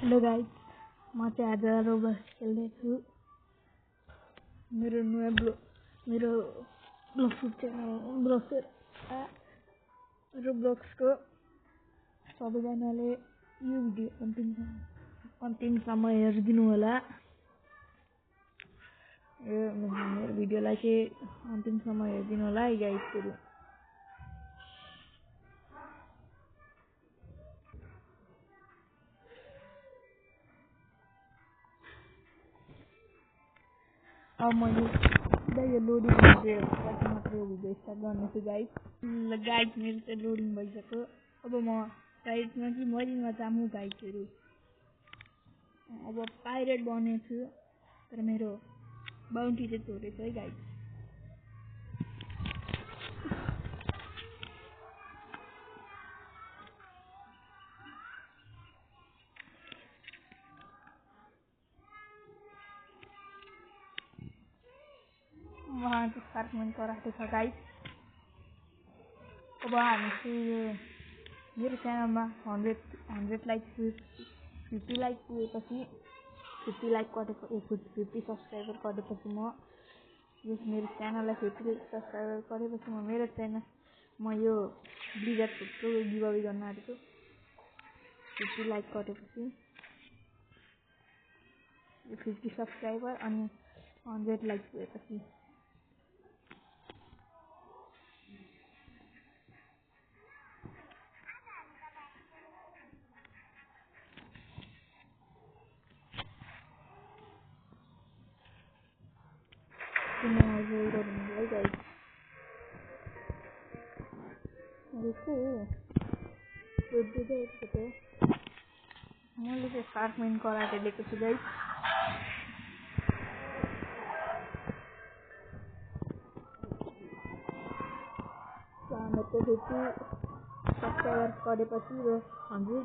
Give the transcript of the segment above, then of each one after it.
Hello guys, म चाहिँ आज रोब्लक्स खेल्दैछु। मेरो नयाँ ब्लग्स च्यानल रोब्लक्सको सबैजनाले यो भिडियो अन्तिमसम्म हेरिदिनु होला। मेरो भिडियोलाई चाहिँ अन्तिमसम्म हेरिदिनु होला है गाइसहरु। अब मैले यो लोडिङ भइसकेपछि मात्र भिडियो स्टार्ट गर्नेछु गाइस। मेरो चाहिँ लोडिङ भइसक्यो। अब म साइडमा कि मरिङमा जामु गाइसहरु। अब पाइरेट बनेछु, तर मेरो बाउन्टी चाहिँ छोडेछ है गाइस। वहाँ चाहिँ फार्कमेन्ट कराएको छ गाइस। अब हामी चाहिँ मेरो च्यानलमा 100 लाइक्स 50 लाइक पुगेपछि 50 लाइक कटेपछि 50 सब्सक्राइबर कटेपछि म मेरो च्यानललाई 50 सब्सक्राइबर कटेपछि म यो ब्लिजर फुडको गिभअवे गर्न आँटेको। 50 लाइक कटेपछि 50 सब्सक्राइबर अनि 100 लाइक पुगेपछि मैले चाहिँ फार्कमेन्ट कराटे लिएको छु गाइस। मेरो 50 सब्सक्राइबर कटेपछि र 100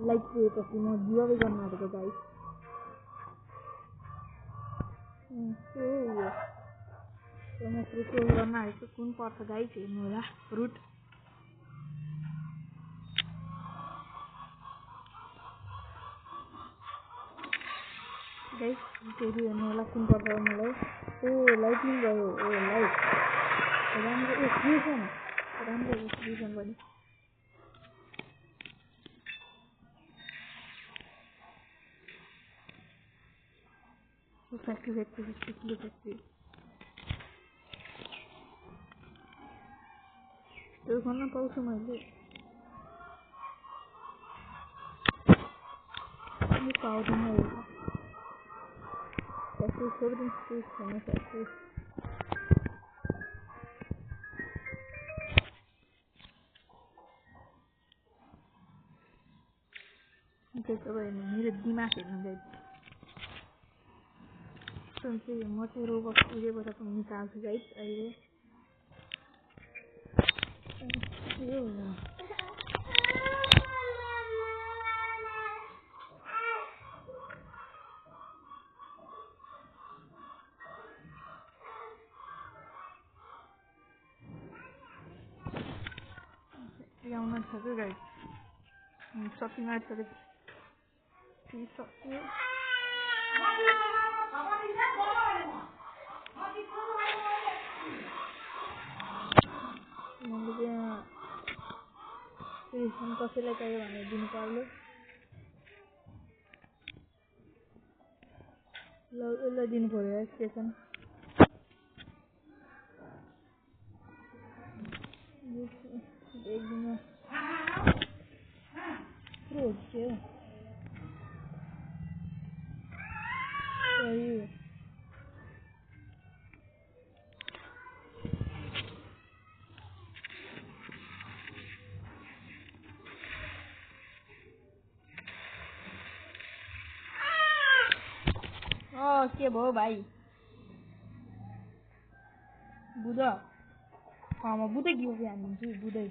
लाइक पुगेपछि म गिभअवे गर्न आँटेको गाइस। म फ्रुट गर्न आँटेको। कुन पर्छ गाइस हेर्नु होला। फ्रुट गाइस हेर्नु होला कुन पर्छ मलाई। लाइटिङ भयो। लाइट राम्रो फ्युजन पनि। फ्याक्ट्री त्यो गर्न पाउँछु मैले। पाउँदैन फ्याक्ट्री छोड्दिनु छैन फ्याक्ट्री। मेरो दिमाग हेर्नु गाइस। म चाहिँ रोबक्स उयोबाट पनि निकाल्छु गाइस अहिले। आउन सक्यो गाइस। सकिन आँटिसक्यो। कसैलाई चाहियो भने दिनु पर्यो। उसलाई दिनु पर्यो स्टेसन। के भयो भाइ? बुझ म बुझै गिभअवे हानिदिन्छु। बुझै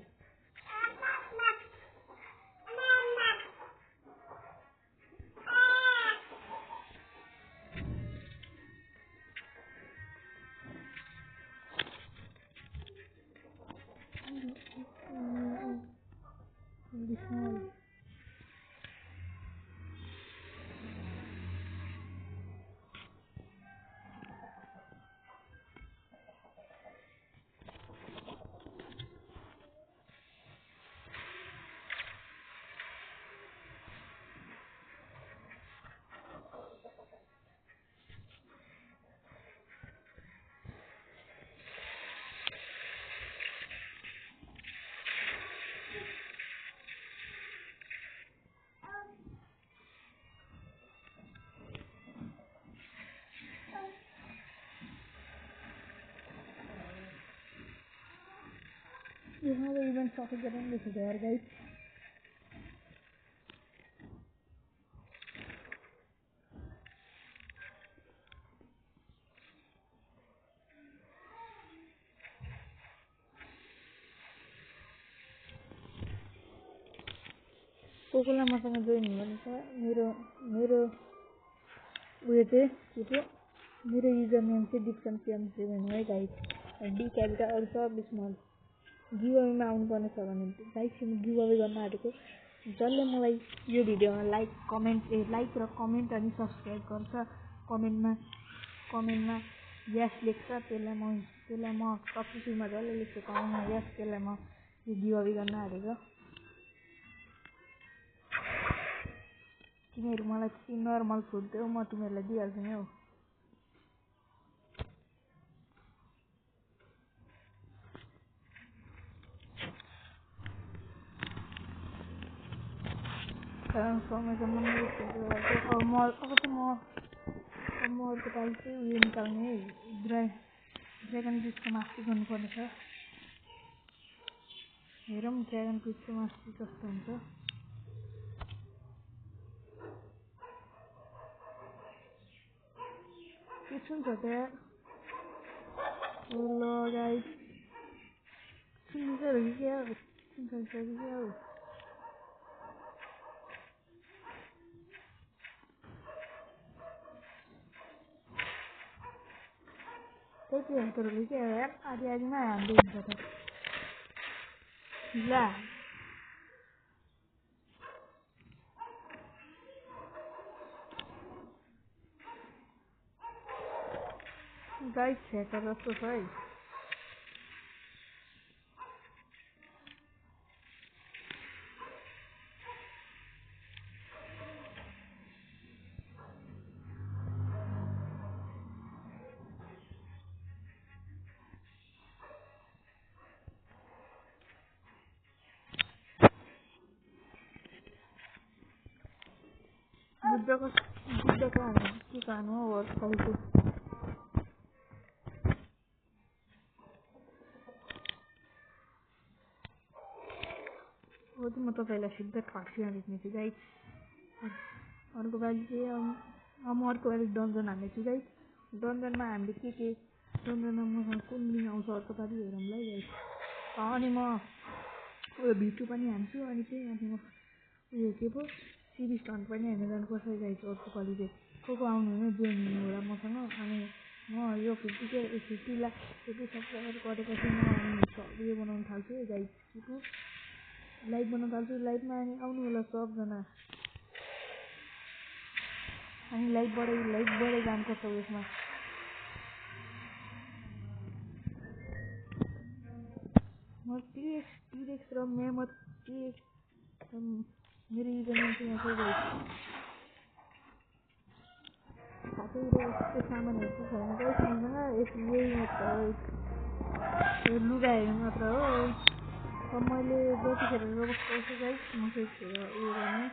यसमा त इभेन्ट सकेर पनि रहेछ यार गाइस। कोकोला मसँग जोइन हुनु छ। मेरो उयो चाहिँ के पो मेरो युजर नेम चाहिँ डिप्सन7 है गाइस। डी क्यापिटल अरू सब स्मल। गिभअवेमा आउनुपर्ने छ भने गाइस म गिभअवे गर्न आँटेको। जसले मलाई यो भिडियोमा लाइक र कमेन्ट अनि सब्सक्राइब गर्छ, कमेन्टमा यस लेख्छ, त्यसलाई म सब्सिट्युटमा जसले लेख्छ कमेन्टमा यस, त्यसलाई म यो गिभअवे गर्न आँटेको। तिमीहरू मलाई त्यति नर्मल फुड देऊ, म तिमीहरूलाई दिइहाल्छु नि हौ। समयसम्म अब म अर्को पालि चाहिँ उयो निकाल्ने है, ड्रागन फिसको मासु गर्नुपर्ने छ। हेरौँ ड्रागन फिसको मासु कस्तो हुन्छ। के सुन्छ त्यहाँ? ल गाइस सुन्दैछहरू कि क्या हो? सुन्छ कि क्या हो? त्यति हेल्परहरू क्या हो यार? आधी हान्दै हुन्छ त। ल गाइस ह्याकर जस्तो छ है। बुद्धको के खानु हो वर्षको हो म तपाईँलाई सिधै ठग्छु हाल्नेछु गाइस। अर्को पालि चाहिँ म अर्को पालि डन्जन हाल्नेछु गाइस। डन्जनमा हामीले के डन्जनमा मसँग कुन लिङ आउँछ अर्को पालि हेरौँलाई गाइस। अनि म उयो भिटु पनि हान्छु। अनि चाहिँ अनि म उयो के पो सिरिज स्टन्ट पनि हेर्न जानुपर्छ गाइस। अर्को पालि चाहिँ को आउनु हुने जोइन हुनु होला मसँग। अनि म यो 50 लाख सब्सक्राइबर गरेपछि म उयो बनाउनु थाल्छु है गाइस। लाइभ बनाउनु थाल्छु। लाइभमा अनि आउनु होला सबजना। अनि लाइभ बढै जानुपर्छ उयसमा। म टिरेक्स र मेमर मेरो युजर नेम चाहिँ यहाँ गाइस। साथै यस्तो सामानहरू चाहिँ छैन गाइस मसँग। यही मात्र लुगाहरू मात्र हो। अब मैले जतिखेर रोबक्स पाउँछु गाइस म त्यतिखेर उयो गर्ने।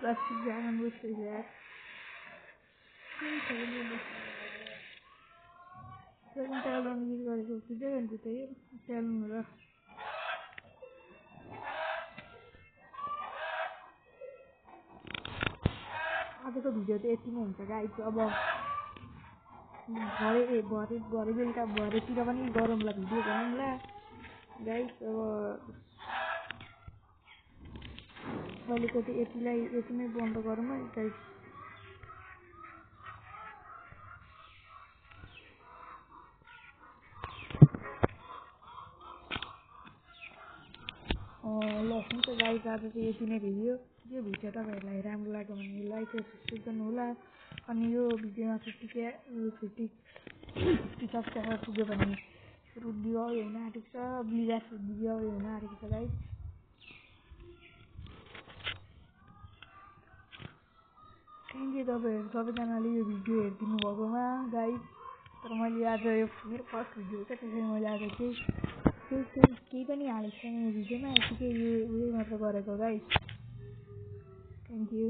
प्लास्टिक जान बुझ्छु यार। ट्यालन युज गरेको बुझ्दै हुन्छ त्यही ट्यालन र आजको भिडियो चाहिँ यति नै हुन्छ गाइस। अब भरे बेलुका भरेतिर पनि गरौँला भिडियो बनाउँला गाइस। अब अलिकति यति नै बन्द गरौँ है गाइस। ल हुन्छ गाइस आज चाहिँ यति नै भिडियो। यो भिडियो तपाईँहरूलाई राम्रो लाग्यो भने लाइक र सब्सक्राइब गर्नु होला। अनि यो भिडियोमा 50 सब्सक्राइबर पुग्यो भने रुट गिभअवे हुन आँटेको छ। ब्लिजार्ड रुट गिभअवे हुन आँटेको छ गाइस। थ्याङ्क यू तपाईँहरू सबैजनाले यो भिडियो हेरिदिनु भएकोमा गाइस। तर मैले आज यो मेरो फर्स्ट भिडियो छ त्यसैले मैले आज केही पनि हालेको छैन यो भिडियोमा। यतिकै यो उयो मात्र गरेको गाइस। Thank you.